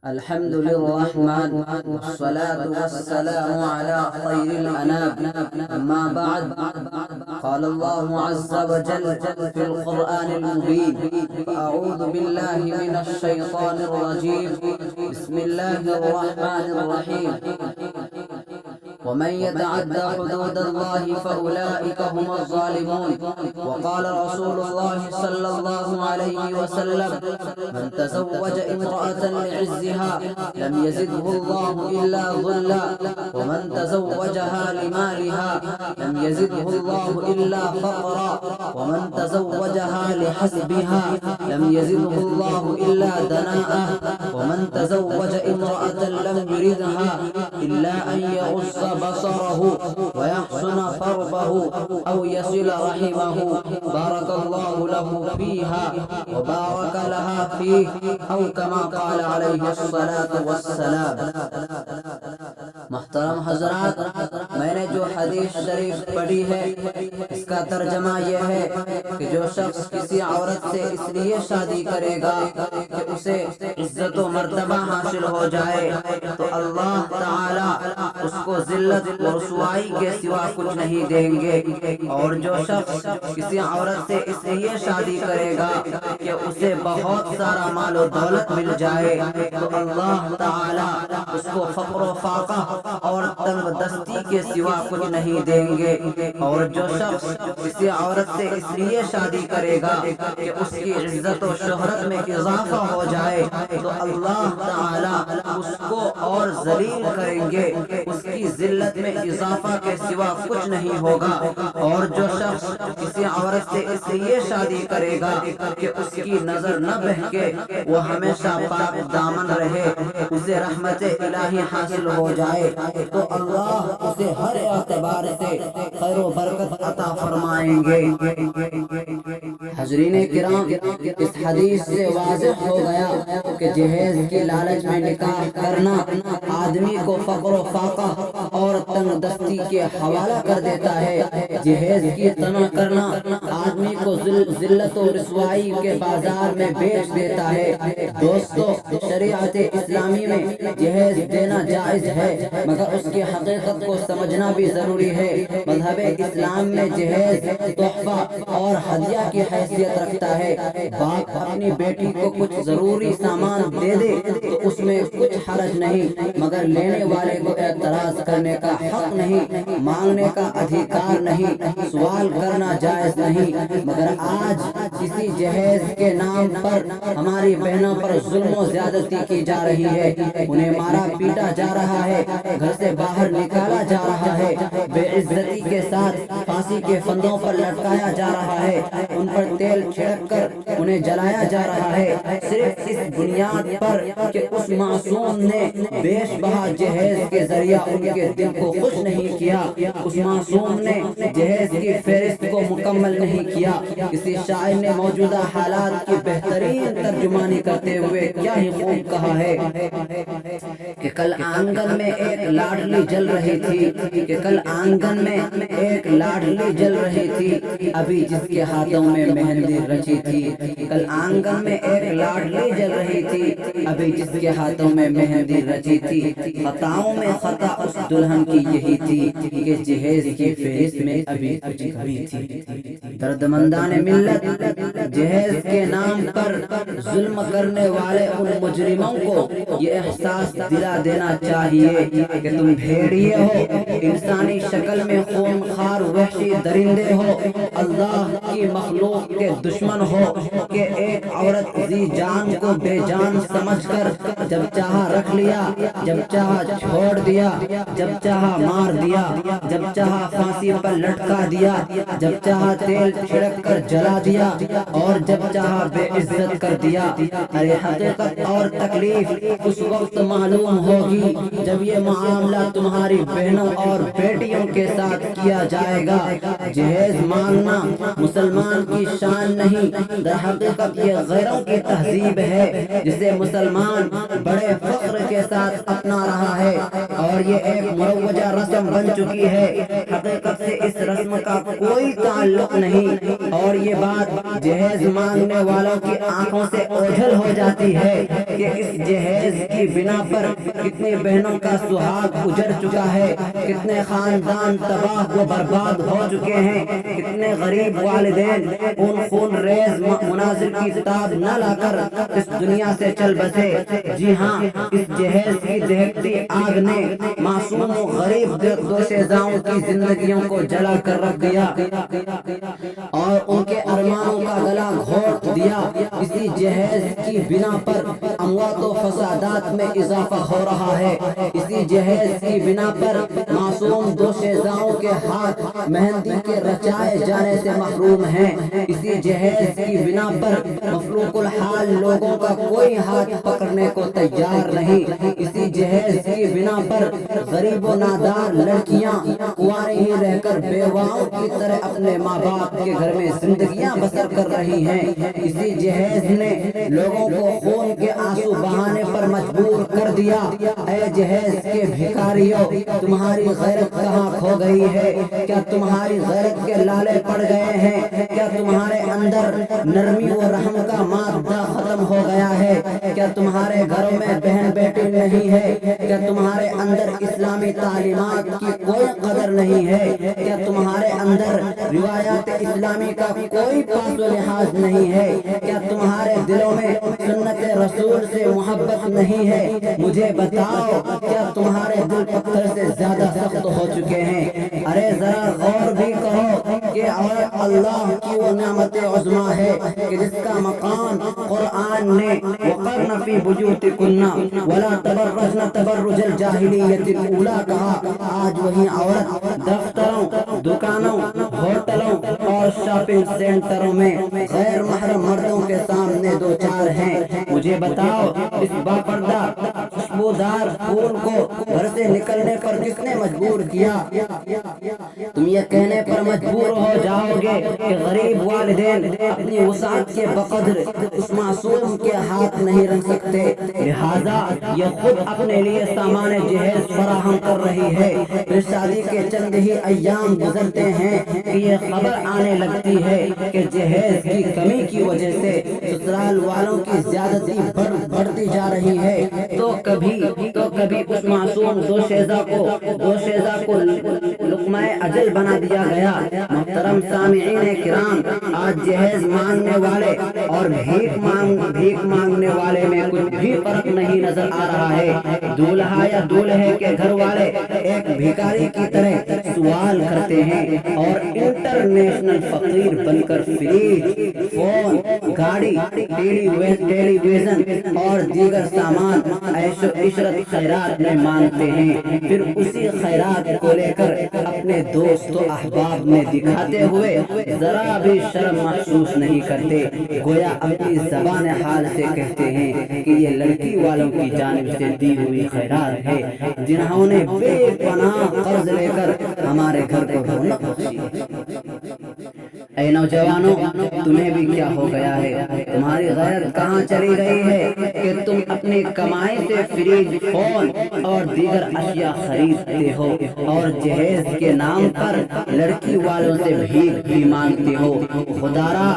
الحمد للرحمن والصلاة والسلام على خير الأنام. أما بعد، قال الله عز وجل في القرآن المبين: فأعوذ بالله من الشيطان الرجيم. بسم الله الرحمن الرحيم. ومن يتعد حدود الله فأولئك هم الظالمون. وقال رسول الله صلى الله عليه وسلم: من تزوج امرأة لعزها لم يزده الله إلا ذلا، ومن تزوجها لمالها لم يزده الله إلا فقرا، ومن تزوجها لحسبها لم يزده الله إلا دناء، ومن تزوج امرأة لم يردها إلا أن يغص بصره ويحسن فربه أو يصل رحمه بارك الله له فيها وبارك لها فيه، أو كما قال عليه الصلاة والسلام. محترم حضرات، میں نے جو حدیث شریف پڑھی ہے اس کا ترجمہ یہ ہے کہ جو شخص کسی عورت سے اس لیے شادی کرے گا کہ اسے عزت و مرتبہ حاصل ہو جائے تو اللہ تعالی اس کو ذلت و رسوائی کے سوا کچھ نہیں دیں گے، اور جو شخص کسی عورت سے اس لیے شادی کرے گا کہ اسے بہت سارا مال و دولت مل جائے تو اللہ تعالی اس کو فقر و فاقہ اور تنگ دستی کے سوا کچھ نہیں دیں گے، اور جو شخص کسی عورت سے اس لیے شادی کرے گا کہ اس کی عزت و شہرت میں اضافہ ہو جائے تو اللہ تعالی اس کو اور ذلیل کریں گے، اس کی ذلت میں اضافہ کے سوا کچھ نہیں ہوگا، اور جو شخص کسی عورت سے اس لیے شادی کرے گا کہ اس کی نظر نہ بہکے، وہ ہمیشہ پاک دامن رہے، اسے رحمت الہی حاصل ہو جائے تو اللہ اسے ہر اعتبار سے خیر و برکت عطا فرمائیں گے۔ حضرین کرام، اس حدیث سے واضح ہو گیا کہ جہیز کی لالچ میں نکاح کرنا آدمی کو فقر و فاقہ اور تنگ دستی کے حوالہ کر دیتا ہے۔ جہیز کی طمع کرنا آدمی کو ذلت و رسوائی کے بازار میں بیچ دیتا ہے۔ دوستو، شریعت اسلامی میں جہیز دینا جائز ہے، مگر اس کی حقیقت کو سمجھنا بھی ضروری ہے۔ مذہب اسلام میں جہیز تحفہ اور ہدیہ کی حیثیت رکھتا ہے۔ باپ اپنی بیٹی کو کچھ ضروری سامان دے دے تو اس میں کچھ حرج نہیں، مگر لینے والے کو اعتراض کرنے کا حق نہیں، مانگنے کا ادھیکار نہیں، سوال کرنا جائز نہیں۔ مگر آج کسی جہیز کے نام پر ہماری بہنوں پر ظلم و زیادتی کی جا رہی ہے، انہیں مارا پیٹا جا رہا ہے، گھر سے باہر نکالا جا رہا ہے، بے عزتی کے ساتھ پھانسی کے پھندوں پر لٹکایا جا رہا ہے، ان پر تیل چھڑک کر انہیں جلایا جا رہا ہے، صرف اس بنیاد پر کہ اس معصوم نے بیش بہا جہیز کے ذریعہ ان کے دل کو خوش نہیں کیا، اس معصوم نے جہیز کی فہرست کو مکمل نہیں کیا۔ کسی شاعر نے موجودہ حالات کی بہترین ترجمانی کرتے ہوئے کیا ہی خوب کہا ہے کہ کل آنگن میں ایک لاڈلی جل رہی تھی، کہ کل آنگن میں ایک لاڈلی جل رہی تھی، ابھی جس کے ہاتھوں میں مہندی رچی تھی۔ کل آنگن میں ایک لاڈلی جل رہی تھی، ابھی جس کے ہاتھوں میں مہندی رچی تھی۔ خطاؤں میں خطا اس دلہن کی یہی تھی کہ جہیز کی فہرست میں ابھی کچھ کمی تھی۔ دردمندان ملت، جہیز کے نام پر ظلم کرنے والے ان مجرموں کو یہ احساس دلا دینا چاہیے کہ تم بھیڑیے ہو، انسانی شکل میں خونخوار وحشی درندے ہو، اللہ کی مخلوق کے دشمن ہو کہ ایک عورت ذی جان کو بے جان سمجھ کر جب چاہا رکھ لیا، جب چاہا چھوڑ دیا، جب چاہا مار دیا، جب چاہا پھانسی پر لٹکا دیا، جب چاہا تیل چھڑک کر جلا دیا، اور جب چاہا بے عزت کر دیا۔ ارے حقیقت اور تکلیف اس وقت معلوم ہوگی جب یہ معاملہ تمہاری بہنوں اور بیٹیوں کے ساتھ کیا جائے گا۔ جہیز مانگنا مسلمان کی شان نہیں، در حقیقت یہ غیروں کی تہذیب ہے جسے مسلمان بڑے فخر کے ساتھ اپنا رہا ہے، اور یہ ایک مروجہ رسم بن چکی ہے۔ حقیقت سے اس رسم کا کوئی تعلق نہیں، اور یہ بات جہیز مانگنے والوں کی آنکھوں سے اوجھل ہو جاتی ہے کہ اس جہیز کی بنا پر کتنی بہنوں کا سہاگ اجڑ چکا ہے، کتنے خاندان تباہ و برباد ہو چکے ہیں، کتنے غریب والدین ان خون ریز مناظر کی تاب نہ لا کر اس دنیا سے چل بسے۔ جی ہاں، اس جہیز کی دہکتی آگ نے معصوم و غریب دوشیزاؤں کی زندگیوں کو جلا کر رکھ دیا اور ان کے ارمانوں کا گلا گھونٹ دیا۔ اسی جہیز کی بنا پر اموات و فسادات میں اضافہ ہو رہا ہے، اسی جہیز کی بنا پر معصوم دوشیزاؤں کے ہاتھ مہندی کے رچائے جانے سے محروم ہیں، اسی جہیز کی بنا پر مفلوق الحال لوگوں کا کوئی ہاتھ پکڑنے کو تیار نہیں، اسی جہیز کی بنا پر غریب و نادار لڑکیاں کنواری ہی رہ کر بیواؤں کی طرح اپنے ماں باپ کے گھر میں زندگیاں بسر کر رہی ہیں، اسی جہیز نے لوگوں کو خون کے آنسو بہانے پر مجبور کر دیا۔ اے جہیز کے بھکاریوں، تمہاری غیرت کہاں کھو گئی ہے؟ کیا تمہاری غیرت کے لالے پڑ گئے ہیں؟ کیا تمہارے اندر نرمی و رحم کا مادہ ختم ہو گیا ہے؟ کیا تمہارے گھروں میں بہن بیٹی نہیں ہے؟ کیا تمہارے اندر اسلامی تعلیمات کی کوئی قدر نہیں ہے؟ کیا تمہارے اندر روایات اسلامی کا کوئی پاس و لحاظ نہیں ہے؟ کیا تمہارے دلوں میں سنت رسول سے محبت نہیں ہے؟ مجھے بتاؤ، کیا تمہارے دل پتھر سے زیادہ سخت ہو چکے ہیں؟ ارے ذرا غور بھی کرو کہ اللہ کی وہ نعمت عظمیٰ ہے کہ جس کا مقام قرآن نے وَقَرْنَ فِي بُيُوتِكُنَّ وَلَا تَبَرَّجْنَ تَبَرُّجَ الْجَاهِلِيَّةِ الْأُولَىٰ کہا۔ آج وہی عورت دفتروں، دکانوں، ہوٹلوں اور شاپنگ سینٹروں میں غیر محرم مردوں کے سامنے دو چار ہیں۔ مجھے بتاؤ، اس باپردہ خوشبودار پھول کو گھر سے نکلنے پر کس نے مجبور کیا؟ تم یہ کہنے پر مجبور ہو جاؤ گے کہ غریب والدین اپنی وسعت کے بقدر اس معصوم کے ہاتھ نہیں رکھ سکتے، لہذا یہ خود اپنے لیے سامان جہیز فراہم کر رہی ہے۔ پھر شادی کے چند ہی ایام گزرتے ہیں کہ یہ خبر آنے لگتی ہے کہ جہیز کی کمی کی وجہ سے سسرال والوں کی زیادتی بڑھتی جا رہی ہے، تو کبھی اس معصوم دوشیزہ کو لقمہ اجل بنا دیا گیا۔ محترم سامعین کرام، آج جہیز مانگنے والے اور بھیک مانگنے والے میں کچھ بھی فرق نہیں نظر آ رہا ہے۔ دولہا یا دولہے کے گھر والے ایک بھیکاری کی طرح سوال کرتے ہیں اور انٹرنیشنل فقیر بن کر فریج، فون، گاڑی، ٹیلی ویژن اور دیگر سامان عیش و عشرت خیرات میں مانگتے ہیں، پھر اسی خیرات کو لے کر اپنے دوست و احباب میں دکھاتے ہوئے ذرا بھی شرم محسوس نہیں کرتے، گویا اپنی زبان حال سے کہتے ہیں کہ یہ لڑکی والوں کی جانب سے دی ہوئی خیرات ہے، جنہوں نے بے پناہ قرض لے کر ہمارے گھر کو رونق بخشی۔ اے نوجوانوں، تمہیں بھی کیا ہو گیا ہے؟ تمہاری غیرت کہاں چلی گئی ہے کہ تم اپنی کمائی سے فریج، فون اور دیگر اشیاء خریدتے ہو اور جہیز کے نام پر لڑکی والوں سے بھیک بھی مانگتے ہو؟ خدارا،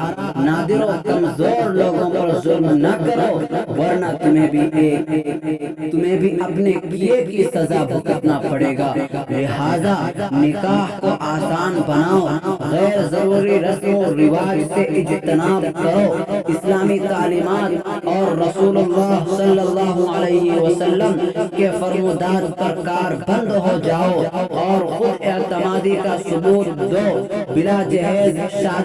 نادر و کمزور لوگوں پر ظلم نہ کرو، ورنہ تمہیں بھی اپنے کیے کی سزا بھگتنا پڑے گا۔ لہذا نکاح کو آسان بناؤ، غیر ضروری رسم و رواج سے اجتناب کرو، اسلامی تعلیمات اور رسول اللہ صلی اللہ علیہ وسلم کے فرمودات پر کار بند ہو جاؤ اور خود اعتمادی کا ثبوت دو۔ بلا جہیز شادی